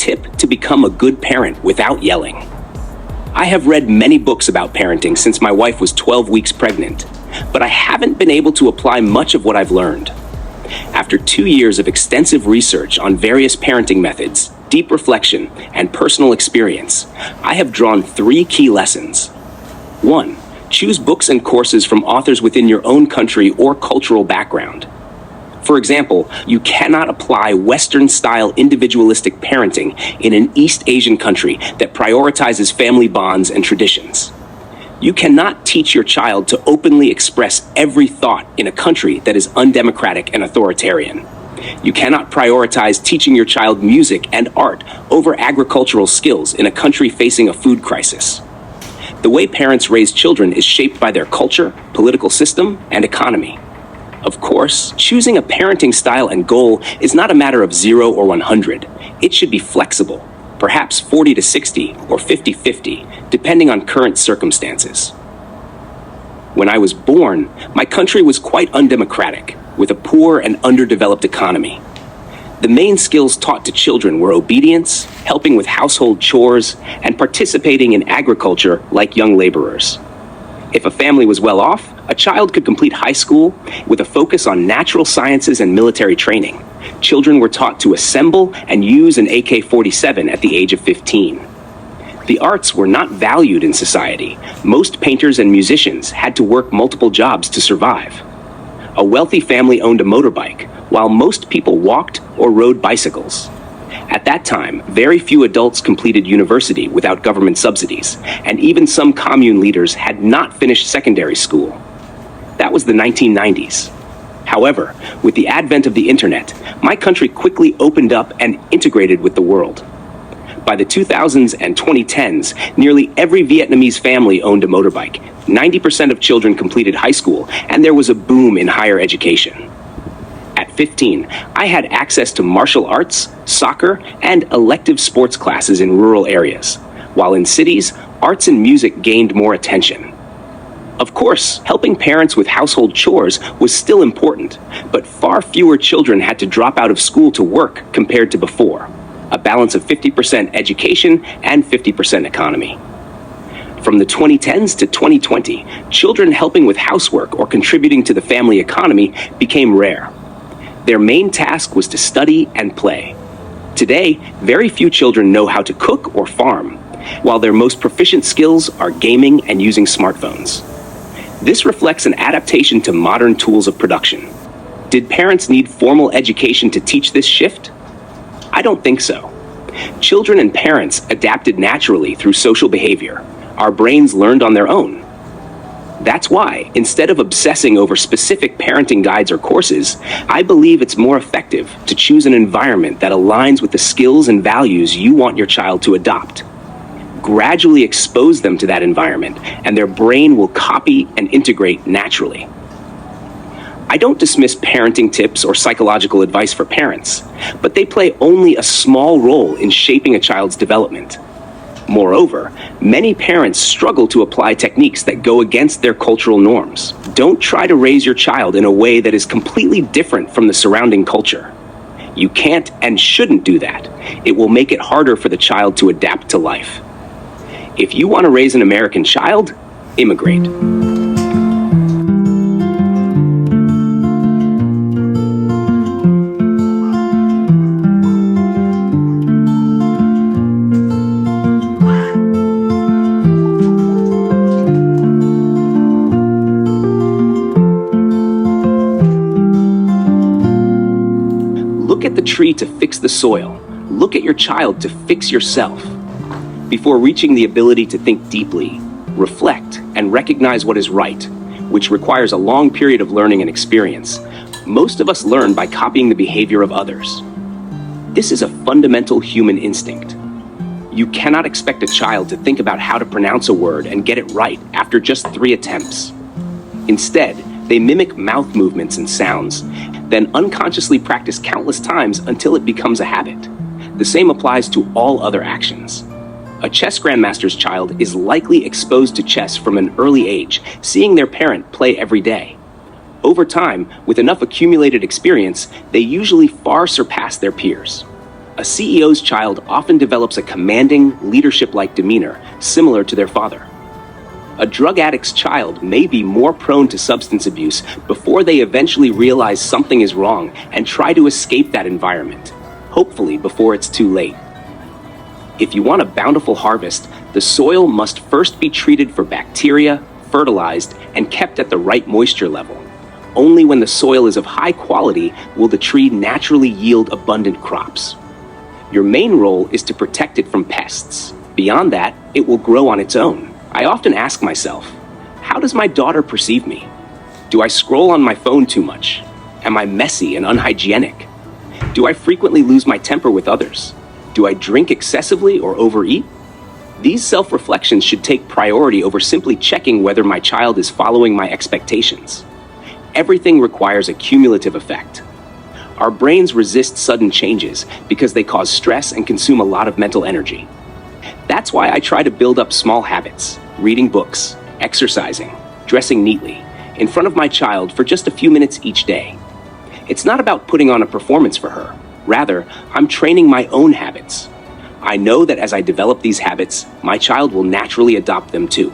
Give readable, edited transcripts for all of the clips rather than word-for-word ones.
tip to become a good parent without yelling. I have read many books about parenting since my wife was 12 weeks pregnant, but I haven't been able to apply much of what I've learned. After 2 years of extensive research on various parenting methods, deep reflection, and personal experience, I have drawn 3 key lessons. 1. Choose books and courses from authors within your own country or cultural background. For example, you cannot apply Western-style individualistic parenting in an East Asian country that prioritizes family bonds and traditions. You cannot teach your child to openly express every thought in a country that is undemocratic and authoritarian. You cannot prioritize teaching your child music and art over agricultural skills in a country facing a food crisis. The way parents raise children is shaped by their culture, political system, and economy. Of course, choosing a parenting style and goal is not a matter of 0 or 100. It should be flexible, perhaps 40 to 60 or 50-50, depending on current circumstances. When I was born, my country was quite undemocratic, with a poor and underdeveloped economy. The main skills taught to children were obedience, helping with household chores, and participating in agriculture like young laborers. If a family was well off, a child could complete high school with a focus on natural sciences and military training. Children were taught to assemble and use an AK-47 at the age of 15. The arts were not valued in society. Most painters and musicians had to work multiple jobs to survive. A wealthy family owned a motorbike, while most people walked or rode bicycles. At that time, very few adults completed university without government subsidies, and even some commune leaders had not finished secondary school. That was the 1990s. However, with the advent of the internet, my country quickly opened up and integrated with the world. By the 2000s and 2010s, nearly every Vietnamese family owned a motorbike. 90% of children completed high school, and there was a boom in higher education. At 15, I had access to martial arts, soccer, and elective sports classes in rural areas, while in cities, arts and music gained more attention. Of course, helping parents with household chores was still important, but far fewer children had to drop out of school to work compared to before, a balance of 50% education and 50% economy. From the 2010s to 2020, children helping with housework or contributing to the family economy became rare. Their main task was to study and play. Today, very few children know how to cook or farm, while their most proficient skills are gaming and using smartphones. This reflects an adaptation to modern tools of production. Did parents need formal education to teach this shift? I don't think so. Children and parents adapted naturally through social behavior. Our brains learned on their own. That's why, instead of obsessing over specific parenting guides or courses, I believe it's more effective to choose an environment that aligns with the skills and values you want your child to adopt. Gradually expose them to that environment, and their brain will copy and integrate naturally. I don't dismiss parenting tips or psychological advice for parents, but they play only a small role in shaping a child's development. Moreover, many parents struggle to apply techniques that go against their cultural norms. Don't try to raise your child in a way that is completely different from the surrounding culture. You can't and shouldn't do that. It will make it harder for the child to adapt to life. If you want to raise an American child, immigrate. Look at the tree to fix the soil. Look at your child to fix yourself. Before reaching the ability to think deeply, reflect, and recognize what is right, which requires a long period of learning and experience, most of us learn by copying the behavior of others. This is a fundamental human instinct. You cannot expect a child to think about how to pronounce a word and get it right after just 3 attempts. Instead, they mimic mouth movements and sounds, then unconsciously practice countless times until it becomes a habit. The same applies to all other actions. A chess grandmaster's child is likely exposed to chess from an early age, seeing their parent play every day. Over time, with enough accumulated experience, they usually far surpass their peers. A CEO's child often develops a commanding, leadership-like demeanor similar to their father. A drug addict's child may be more prone to substance abuse before they eventually realize something is wrong and try to escape that environment, hopefully before it's too late. If you want a bountiful harvest, the soil must first be treated for bacteria, fertilized, and kept at the right moisture level. Only when the soil is of high quality will the tree naturally yield abundant crops. Your main role is to protect it from pests. Beyond that, it will grow on its own. I often ask myself, how does my daughter perceive me? Do I scroll on my phone too much? Am I messy and unhygienic? Do I frequently lose my temper with others? Do I drink excessively or overeat? These self-reflections should take priority over simply checking whether my child is following my expectations. Everything requires a cumulative effect. Our brains resist sudden changes because they cause stress and consume a lot of mental energy. That's why I try to build up small habits, reading books, exercising, dressing neatly, in front of my child for just a few minutes each day. It's not about putting on a performance for her. Rather, I'm training my own habits. I know that as I develop these habits, my child will naturally adopt them too.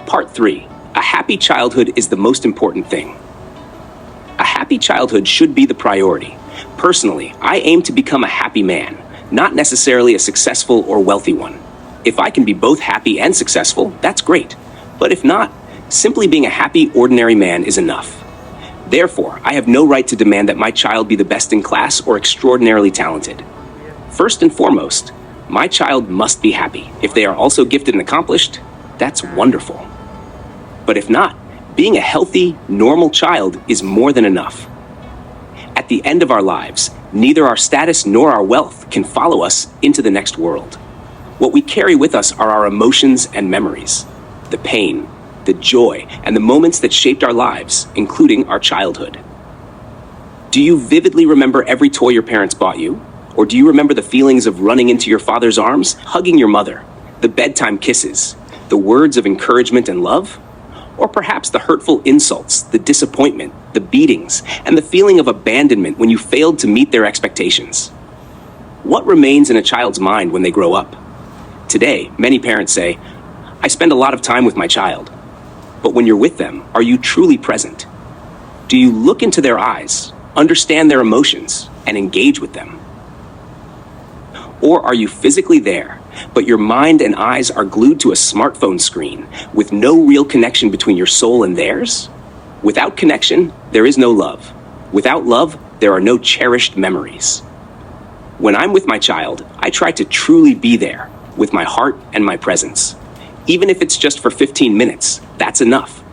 Part 3. A happy childhood is the most important thing. A happy childhood should be the priority. Personally, I aim to become a happy man, not necessarily a successful or wealthy one. If I can be both happy and successful, that's great. But if not, simply being a happy, ordinary man is enough. Therefore, I have no right to demand that my child be the best in class or extraordinarily talented. First and foremost, my child must be happy. If they are also gifted and accomplished, that's wonderful. But if not, being a healthy, normal child is more than enough. At the end of our lives, neither our status nor our wealth can follow us into the next world. What we carry with us are our emotions and memories, the pain, the joy, and the moments that shaped our lives, including our childhood. Do you vividly remember every toy your parents bought you? Or do you remember the feelings of running into your father's arms, hugging your mother, the bedtime kisses, the words of encouragement and love? Or perhaps the hurtful insults, the disappointment, the beatings, and the feeling of abandonment when you failed to meet their expectations? What remains in a child's mind when they grow up? Today, many parents say, I spend a lot of time with my child. But when you're with them, are you truly present? Do you look into their eyes, understand their emotions, and engage with them? Or are you physically there, but your mind and eyes are glued to a smartphone screen with no real connection between your soul and theirs? Without connection, there is no love. Without love, there are no cherished memories. When I'm with my child, I try to truly be there with my heart and my presence. Even if it's just for 15 minutes, that's enough.